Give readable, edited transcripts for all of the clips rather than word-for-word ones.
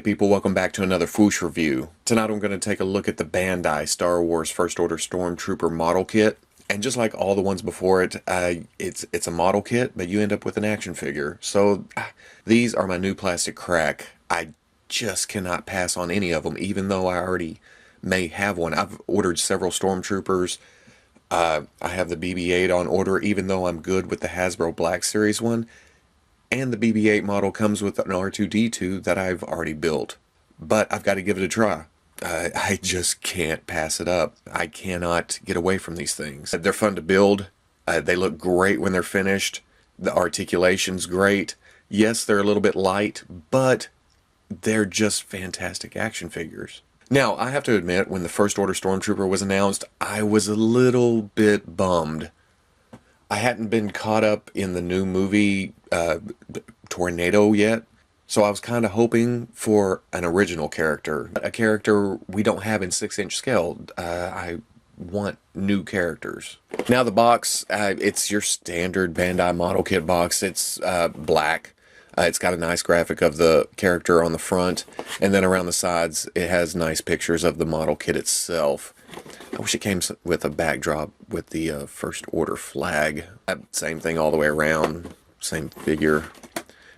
people, welcome back to another Fwoosh review. Tonight I'm going to take a look at the Bandai Star Wars First Order Stormtrooper model kit. And just like all the ones before it, it's a model kit, but you end up with an action figure. So these are my new plastic crack. I just cannot pass on any of them, even though I already may have one. I've ordered several Stormtroopers. I have the BB-8 on order, even though I'm good with the Hasbro Black Series one. And the BB-8 model comes with an R2-D2 that I've already built. But I've got to give it a try. I just can't pass it up. I cannot get away from these things. They're fun to build. They look great when they're finished. The articulation's great. Yes, they're a little bit light, but they're just fantastic action figures. Now, I have to admit, when the First Order Stormtrooper was announced, I was a little bit bummed. I hadn't been caught up in the new movie Tornado yet, so I was kind of hoping for an original character. A character we don't have in 6-inch scale. I want new characters. Now the box, it's your standard Bandai model kit box. It's black. It's got a nice graphic of the character on the front, and then around the sides it has nice pictures of the model kit itself. I wish it came with a backdrop with the First Order flag. Same thing all the way around, same figure,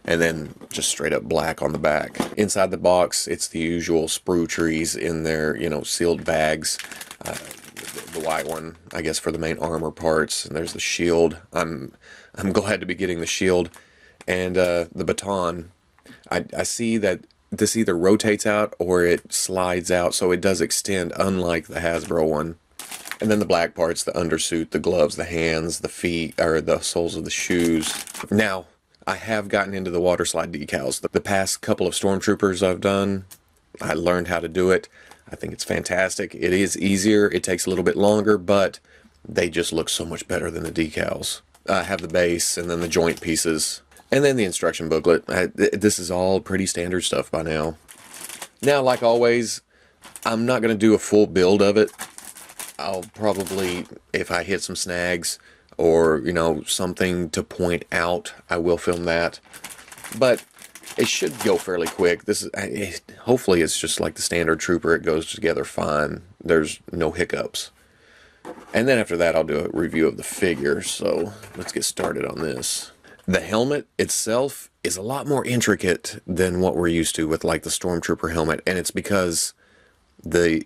and then just straight up black on the back. Inside the box, it's the usual sprue trees in their, sealed bags. The white one, I guess, for the main armor parts, and there's the shield. I'm glad to be getting the shield. And the baton, I see that this either rotates out or it slides out, so it does extend, unlike the Hasbro one. And then the black parts, the undersuit, the gloves, the hands, the feet, or the soles of the shoes. Now, I have gotten into the Waterslide decals. The past couple of Stormtroopers I've done, I learned how to do it. I think it's fantastic. It is easier, it takes a little bit longer, but they just look so much better than the decals. I have the base and then the joint pieces. And then the instruction booklet. This is all pretty standard stuff by now. Now, like always, I'm not going to do a full build of it. I'll probably, if I hit some snags or, something to point out, I will film that. But it should go fairly quick. Hopefully it's just like the standard Trooper. It goes together fine. There's no hiccups. And then after that, I'll do a review of the figure. So let's get started on this. The helmet itself is a lot more intricate than what we're used to with like the Stormtrooper helmet, and it's because the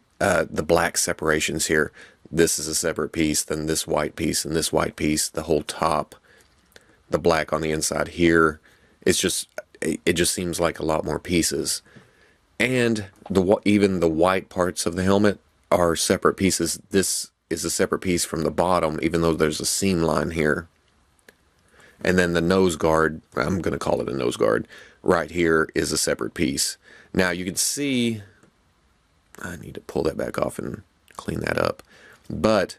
black separations here. This is a separate piece, then this white piece, and this white piece. The whole top, the black on the inside here. It just seems like a lot more pieces, and even the white parts of the helmet are separate pieces. This is a separate piece from the bottom, even though there's a seam line here. And then the nose guard, I'm going to call it a nose guard, right here is a separate piece. Now you can see, I need to pull that back off and clean that up. But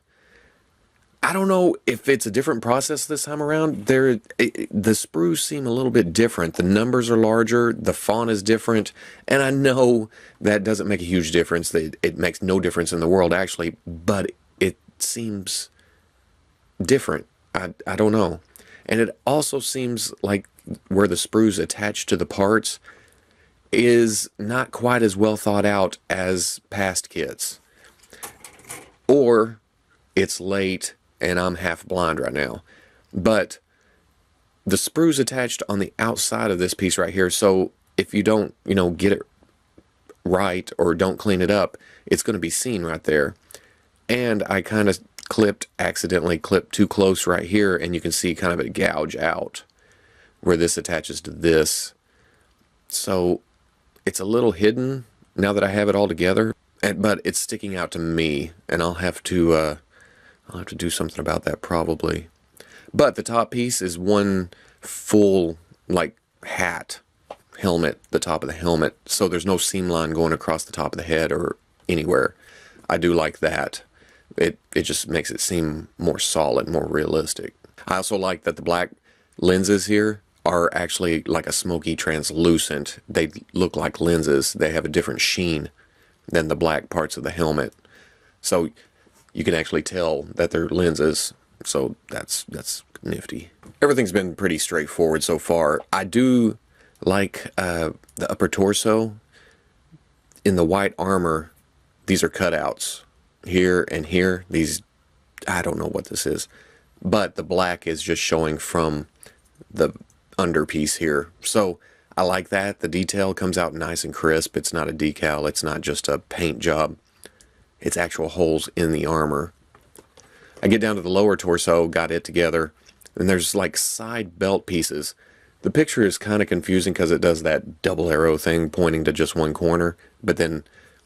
I don't know if it's a different process this time around. The sprues seem a little bit different. The numbers are larger, the font is different, and I know that doesn't make a huge difference. It makes no difference in the world actually, but it seems different. I don't know. And it also seems like where the sprues attach to the parts is not quite as well thought out as past kits. Or it's late and I'm half blind right now. But the sprues attached on the outside of this piece right here, so if you don't, get it right or don't clean it up, it's going to be seen right there. And I kind of accidentally clipped too close right here, and you can see kind of a gouge out where this attaches to this. So it's a little hidden now that I have it all together, but it's sticking out to me, and I'll have to do something about that probably. But the top piece is one full like hat helmet, the top of the helmet, so there's no seam line going across the top of the head or anywhere. I do like that. It just makes it seem more solid, more realistic. I also like that the black lenses here are actually like a smoky translucent. They look like lenses. They have a different sheen than the black parts of the helmet. So you can actually tell that they're lenses. So that's nifty. Everything's been pretty straightforward so far. I do like the upper torso. in the white armor, these are cutouts here and here. These, I don't know what this is, but the black is just showing from the underpiece here. So I like that. The detail comes out nice and crisp. It's not a decal. It's not just a paint job. It's actual holes in the armor. I get down to the lower torso, got it together, and there's like side belt pieces. The picture is kind of confusing because it does that double arrow thing pointing to just one corner, but then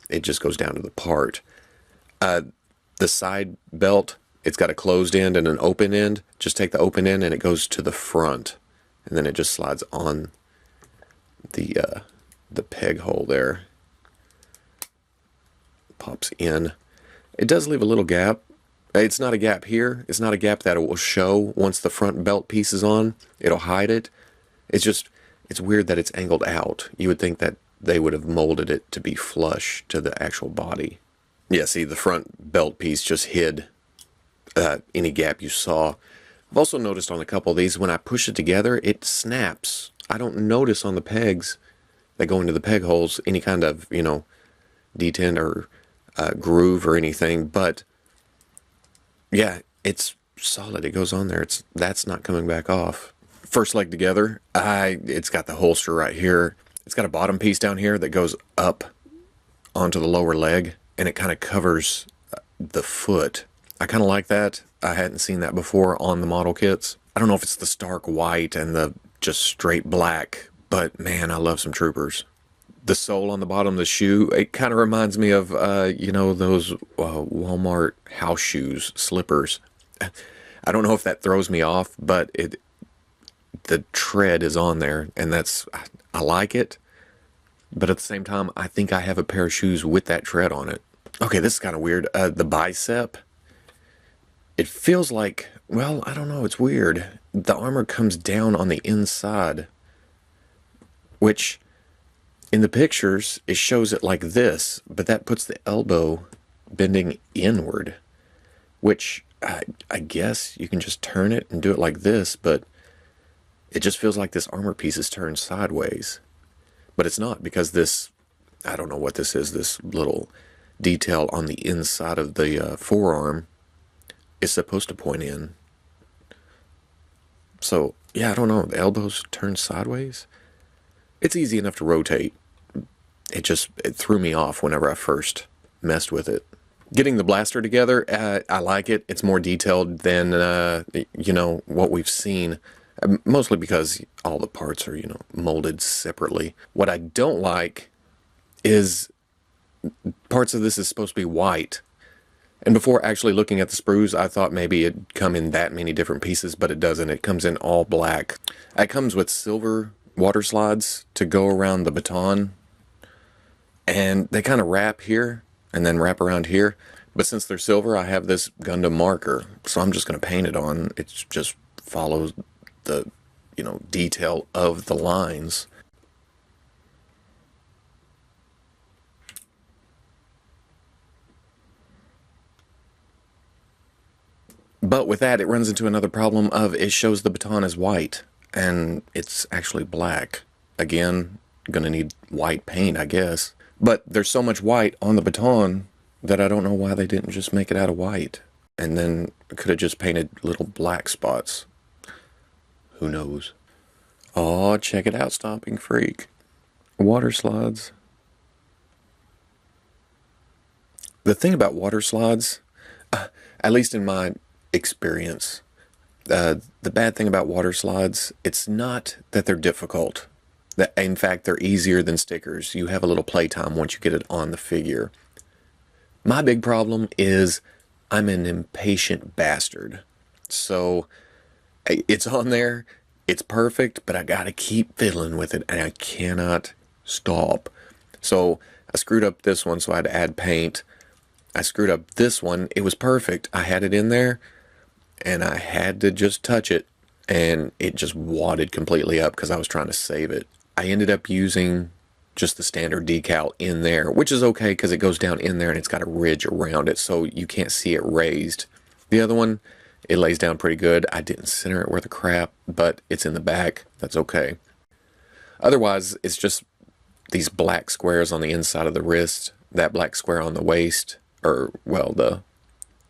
it just goes down to the part. The side belt, it's got a closed end and an open end. Just take the open end and it goes to the front, and then it just slides on the peg hole there. Pops in. It does leave a little gap. It's not a gap here. It's not a gap that it will show once the front belt piece is on. It'll hide it. It's just, it's weird that it's angled out. You would think that they would have molded it to be flush to the actual body. Yeah, see, the front belt piece just hid any gap you saw. I've also noticed on a couple of these, when I push it together, it snaps. I don't notice on the pegs that go into the peg holes any kind of, you know, detent or groove or anything, but yeah, it's solid. It goes on there. That's not coming back off. First leg together, it's got the holster right here. It's got a bottom piece down here that goes up onto the lower leg, and it kind of covers the foot. I kind of like that. I hadn't seen that before on the model kits. I don't know if it's the stark white and the just straight black, but man, I love some troopers. The sole on the bottom of the shoe, it kind of reminds me of, you know, those Walmart house shoes, slippers. I don't know if that throws me off, but the tread is on there, and I like it. But at the same time, I think I have a pair of shoes with that tread on it. Okay, this is kind of weird. The bicep, it feels like, well, I don't know, it's weird. The armor comes down on the inside, which in the pictures, it shows it like this, but that puts the elbow bending inward, which I guess you can just turn it and do it like this, but it just feels like this armor piece is turned sideways. But it's not, because this, I don't know what this is, this little detail on the inside of the forearm is supposed to point in. So, yeah, I don't know, the elbow's turned sideways? It's easy enough to rotate. It threw me off whenever I first messed with it. Getting the blaster together, I like it. It's more detailed than, you know, what we've seen. Mostly because all the parts are, you know, molded separately. What I don't like is parts of this is supposed to be white. And before actually looking at the sprues, I thought maybe it'd come in that many different pieces, but it doesn't. It comes in all black. It comes with silver water slides to go around the baton, and they kind of wrap here and then wrap around here. But since they're silver, I have this Gundam marker, so I'm just going to paint it on. It just follows the, you know, detail of the lines. But with that, it runs into another problem of it shows the baton as white, and it's actually black. Again, gonna need white paint, I guess. But there's so much white on the baton that I don't know why they didn't just make it out of white, and then could have just painted little black spots. Who knows? Oh, check it out, Stomping Freak. Water slides. The thing about water slides, at least in my experience, the bad thing about water slides, it's not that they're difficult. That, in fact, they're easier than stickers. You have a little playtime once you get it on the figure. My big problem is I'm an impatient bastard. So it's on there, it's perfect, but I gotta keep fiddling with it, and I cannot stop. So I screwed up this one, so I had to add paint. I screwed up this one. It was perfect. I had it in there, and I had to just touch it, and it just wadded completely up because I was trying to save it. I ended up using just the standard decal in there, which is okay because it goes down in there and it's got a ridge around it, so you can't see it raised. The other one, it lays down pretty good. I didn't center it worth a crap, but it's in the back. That's okay. Otherwise, it's just these black squares on the inside of the wrist, that black square on the waist, or, well, the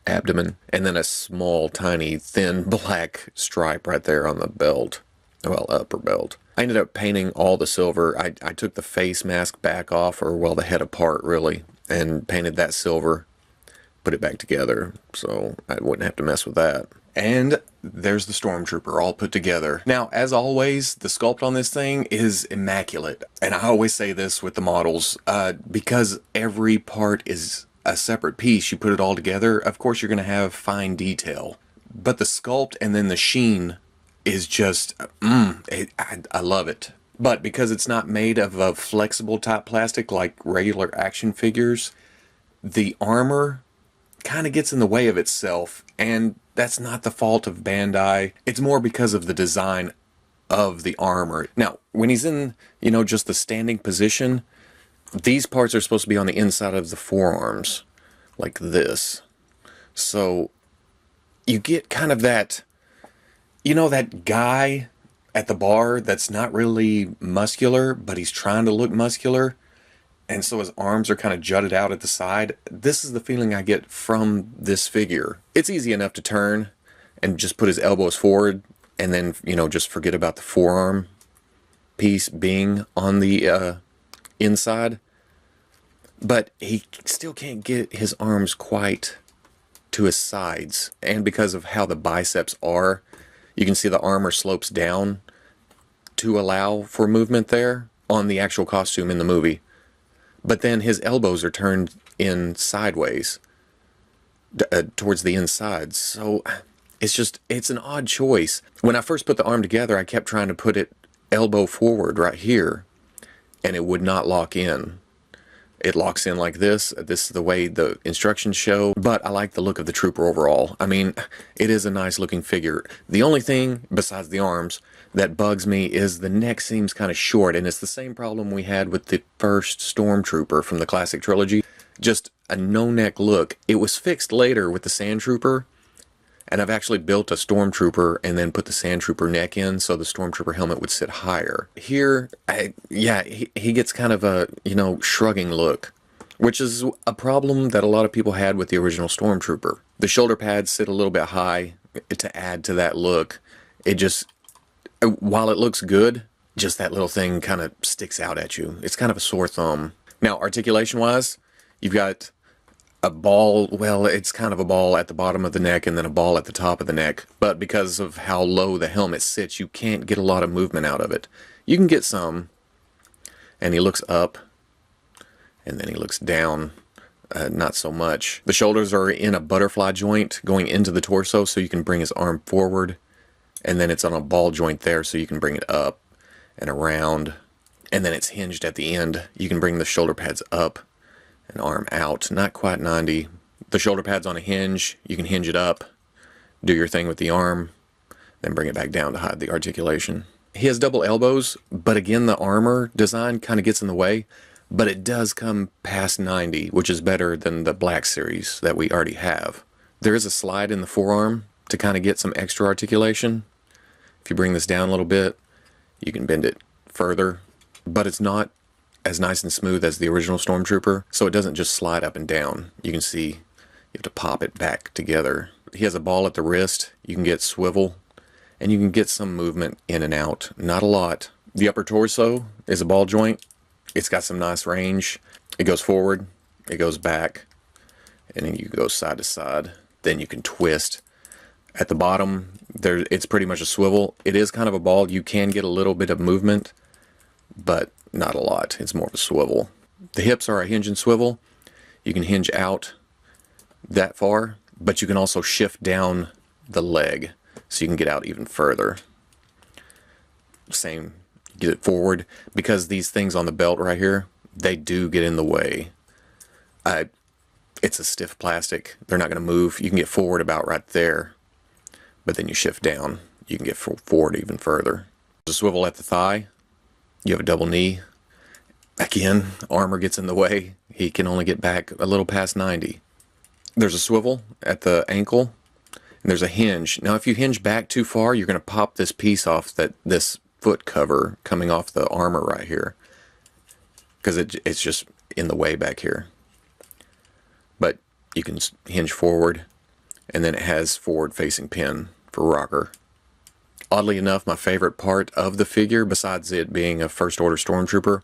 abdomen, and then a small, tiny, thin black stripe right there on the belt, well, upper belt. I ended up painting all the silver. I took the face mask back off, or, well, the head apart, really, and painted that silver, put it back together, so I wouldn't have to mess with that. And there's the Stormtrooper all put together. Now, as always, the sculpt on this thing is immaculate. And I always say this with the models, because every part is a separate piece, you put it all together, of course you're going to have fine detail. But the sculpt and then the sheen is just, I love it. But because it's not made of a flexible type plastic like regular action figures, the armor kind of gets in the way of itself, and that's not the fault of Bandai. It's more because of the design of the armor. Now, when he's in, you know, just the standing position, these parts are supposed to be on the inside of the forearms, like this. So you get kind of that, you know, that guy at the bar that's not really muscular, but he's trying to look muscular, and so his arms are kind of jutted out at the side. This is the feeling I get from this figure. It's easy enough to turn and just put his elbows forward and then, you know, just forget about the forearm piece being on the inside. But he still can't get his arms quite to his sides. And because of how the biceps are, you can see the armor slopes down to allow for movement there on the actual costume in the movie. But then his elbows are turned in sideways towards the inside. So it's an odd choice. When I first put the arm together, I kept trying to put it elbow forward right here, and it would not lock in. It locks in like this. This is the way the instructions show, but I like the look of the Trooper overall. I mean, it is a nice looking figure. The only thing, besides the arms, that bugs me is the neck seems kind of short, and it's the same problem we had with the first Stormtrooper from the classic trilogy. Just a no-neck look. It was fixed later with the Sand Trooper, and I've actually built a Stormtrooper and then put the Sand Trooper neck in so the Stormtrooper helmet would sit higher. Here, he gets kind of a, you know, shrugging look, which is a problem that a lot of people had with the original Stormtrooper. The shoulder pads sit a little bit high to add to that look. It just, while it looks good, just that little thing kind of sticks out at you. It's kind of a sore thumb. Now, articulation-wise, you've got a ball, well, it's kind of a ball at the bottom of the neck and then a ball at the top of the neck. But because of how low the helmet sits, you can't get a lot of movement out of it. You can get some, and he looks up, and then he looks down, not so much. The shoulders are in a butterfly joint going into the torso, so you can bring his arm forward, and then it's on a ball joint there, so you can bring it up and around, and then it's hinged at the end. You can bring the shoulder pads up and arm out, not quite 90. The shoulder pad's on a hinge. You can hinge it up, do your thing with the arm, then bring it back down to hide the articulation. He has double elbows, but again, the armor design kind of gets in the way, but it does come past 90, which is better than the Black Series that we already have. There is a slide in the forearm to kind of get some extra articulation. If you bring this down a little bit, you can bend it further, but it's not as nice and smooth as the original Stormtrooper, so it doesn't just slide up and down. You can see you have to pop it back together. He has a ball at the wrist. You can get swivel, and you can get some movement in and out. Not a lot. The upper torso is a ball joint. It's got some nice range. It goes forward, it goes back, and then you go side to side. Then you can twist. At the bottom, it's pretty much a swivel. It is kind of a ball. You can get a little bit of movement, but not a lot. It's more of a swivel. The hips are a hinge and swivel. You can hinge out that far, but you can also shift down the leg so you can get out even further. Same, get it forward, because these things on the belt right here, they do get in the way. It's a stiff plastic. They're not going to move. You can get forward about right there, but then you shift down. You can get forward even further. There's a swivel at the thigh. You have a double knee. Again, armor gets in the way. He can only get back a little past 90. There's a swivel at the ankle, and there's a hinge. Now, if you hinge back too far, you're going to pop this piece off, this foot cover coming off the armor right here. because it's just in the way back here. But you can hinge forward, and then it has forward-facing pin for rocker. Oddly enough, my favorite part of the figure, besides it being a First Order Stormtrooper,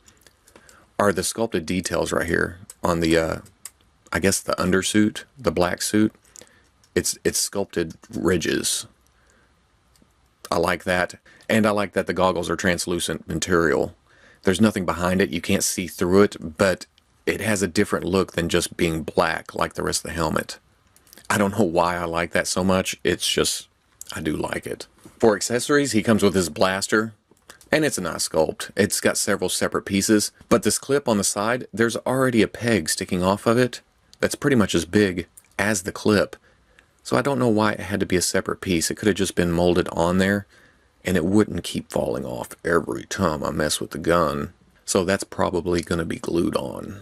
are the sculpted details right here on the, I guess the undersuit, the black suit. It's sculpted ridges. I like that. And I like that the goggles are translucent material. There's nothing behind it. You can't see through it, but it has a different look than just being black like the rest of the helmet. I don't know why I like that so much. It's just, I do like it. For accessories, he comes with his blaster, and it's a nice sculpt. It's got several separate pieces, but this clip on the side, there's already a peg sticking off of it that's pretty much as big as the clip. So I don't know why it had to be a separate piece. It could have just been molded on there, and it wouldn't keep falling off every time I mess with the gun. So that's probably going to be glued on.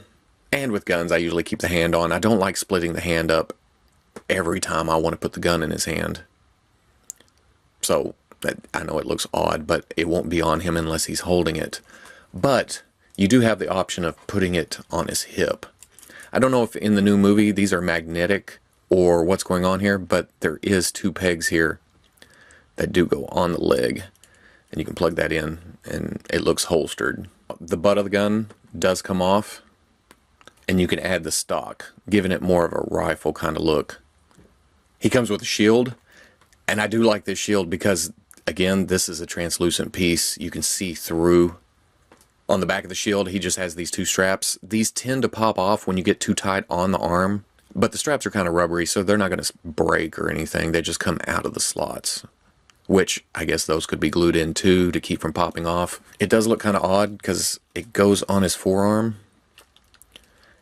And with guns, I usually keep the hand on. I don't like splitting the hand up every time I want to put the gun in his hand. So I know it looks odd, but it won't be on him unless he's holding it. But you do have the option of putting it on his hip. I don't know if in the new movie these are magnetic or what's going on here, but there is 2 pegs here that do go on the leg, and you can plug that in and it looks holstered. The butt of the gun does come off, and you can add the stock, giving it more of a rifle kind of look. He comes with a shield, and I do like this shield because, again, this is a translucent piece. You can see through. On the back of the shield, he just has these 2 straps. These tend to pop off when you get too tight on the arm, but the straps are kind of rubbery, so they're not going to break or anything. They just come out of the slots, which I guess those could be glued in too to keep from popping off. It does look kind of odd because it goes on his forearm,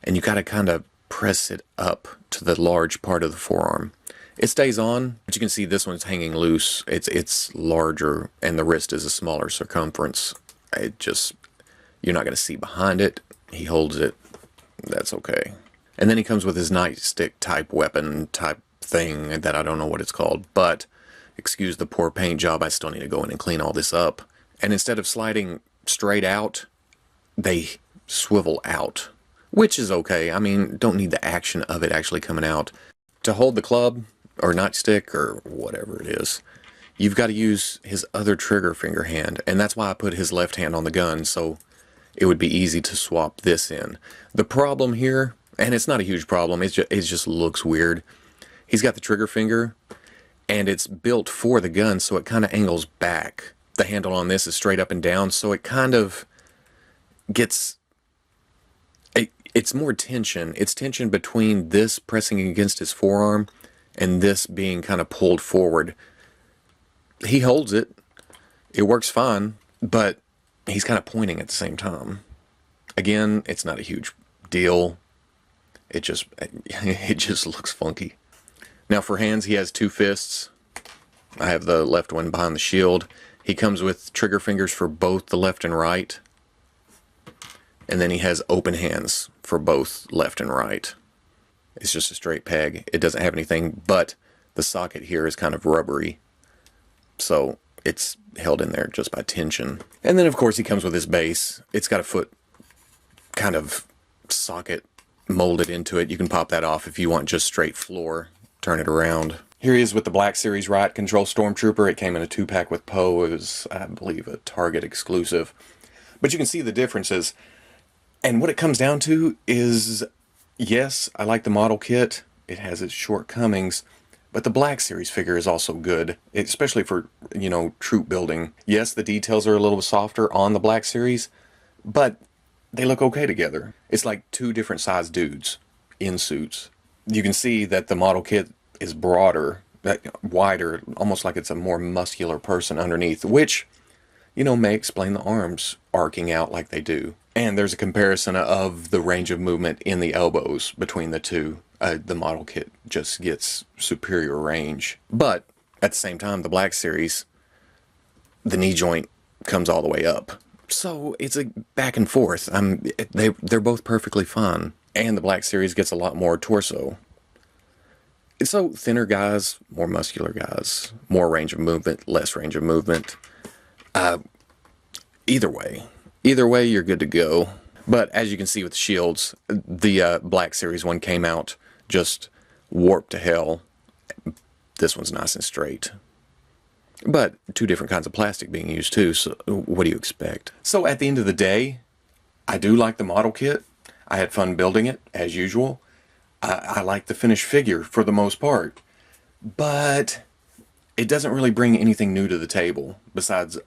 and you got to kind of press it up to the large part of the forearm. It stays on, but you can see this one's hanging loose. It's larger, and the wrist is a smaller circumference. You're not going to see behind it. He holds it. That's okay. And then he comes with his nightstick type weapon type thing that I don't know what it's called, but excuse the poor paint job. I still need to go in and clean all this up. And instead of sliding straight out, they swivel out, which is okay. I mean, don't need the action of it actually coming out. To hold the club or nightstick or whatever it is, you've got to use his other trigger finger hand, and that's why I put his left hand on the gun, so it would be easy to swap this in. The problem here, and it's not a huge problem, it just looks weird. He's got the trigger finger, and it's built for the gun, so it kind of angles back. The handle on this is straight up and down, so it kind of gets... It's more tension. It's tension between this pressing against his forearm and this being kind of pulled forward. He holds it. It works fine, but he's kind of pointing at the same time. Again, it's not a huge deal. It just looks funky. Now for hands, he has 2 fists. I have the left one behind the shield. He comes with trigger fingers for both the left and right. And then he has open hands for both left and right. It's just a straight peg. It doesn't have anything, but the socket here is kind of rubbery. So it's held in there just by tension. And then of course he comes with his base. It's got a foot kind of socket molded into it. You can pop that off if you want just straight floor. Turn it around. Here he is with the Black Series Riot Control Stormtrooper. It came in a 2-pack with Poe. It was, I believe, a Target exclusive. But you can see the differences. And what it comes down to is, yes, I like the model kit. It has its shortcomings, but the Black Series figure is also good, especially for, troop building. Yes, the details are a little softer on the Black Series, but they look okay together. It's like 2 different size dudes in suits. You can see that the model kit is broader, wider, almost like it's a more muscular person underneath, which, may explain the arms arcing out like they do. And there's a comparison of the range of movement in the elbows between the 2. The model kit just gets superior range. But at the same time, the Black Series, the knee joint comes all the way up. So it's a back and forth. They're both perfectly fine. And the Black Series gets a lot more torso. So thinner guys, more muscular guys, more range of movement, less range of movement. Either way, you're good to go. But as you can see with the shields, the Black Series one came out just warped to hell. This one's nice and straight. But two different kinds of plastic being used too, so what do you expect? So at the end of the day, I do like the model kit. I had fun building it, as usual. I like the finished figure for the most part. But it doesn't really bring anything new to the table besides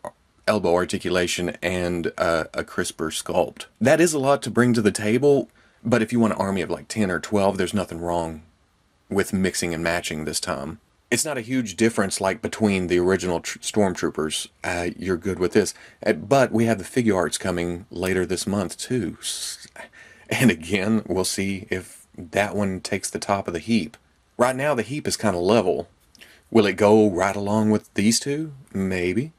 elbow articulation and a crisper sculpt. That is a lot to bring to the table, but if you want an army of like 10 or 12, there's nothing wrong with mixing and matching this time. It's not a huge difference like between the original Stormtroopers. You're good with this. But we have the figure arts coming later this month too. And again, we'll see if that one takes the top of the heap. Right now the heap is kind of level. Will it go right along with these two? Maybe.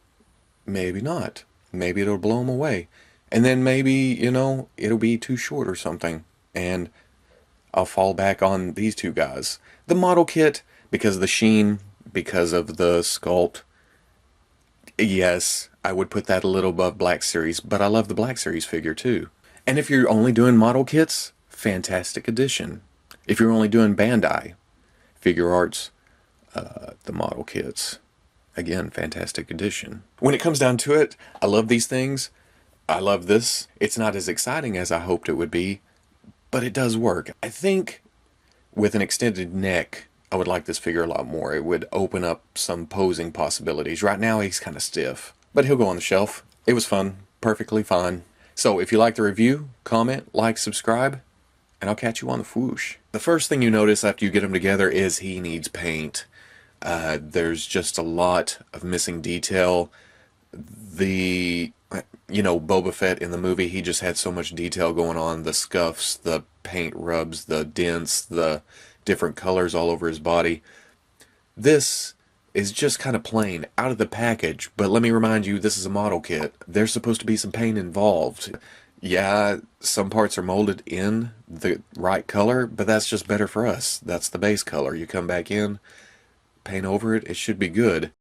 Maybe not. Maybe it'll blow them away. And then maybe, you know, it'll be too short or something. And I'll fall back on these two guys. The model kit, because of the sheen, because of the sculpt, yes, I would put that a little above Black Series, but I love the Black Series figure too. And if you're only doing model kits, fantastic addition. If you're only doing Bandai, figure arts, the model kits, again, fantastic addition. When it comes down to it, I love these things. I love this. It's not as exciting as I hoped it would be, but it does work. I think with an extended neck, I would like this figure a lot more. It would open up some posing possibilities. Right now, he's kind of stiff, but he'll go on the shelf. It was fun, perfectly fine. So if you like the review, comment, like, subscribe, and I'll catch you on the Fwoosh. The first thing you notice after you get him together is he needs paint. There's just a lot of missing detail. You know, Boba Fett in the movie, he just had so much detail going on. The scuffs, the paint rubs, the dents, the different colors all over his body. This is just kind of plain, out of the package. But let me remind you, this is a model kit. There's supposed to be some paint involved. Yeah, some parts are molded in the right color, but that's just better for us. That's the base color. You come back in, paint over it, it should be good.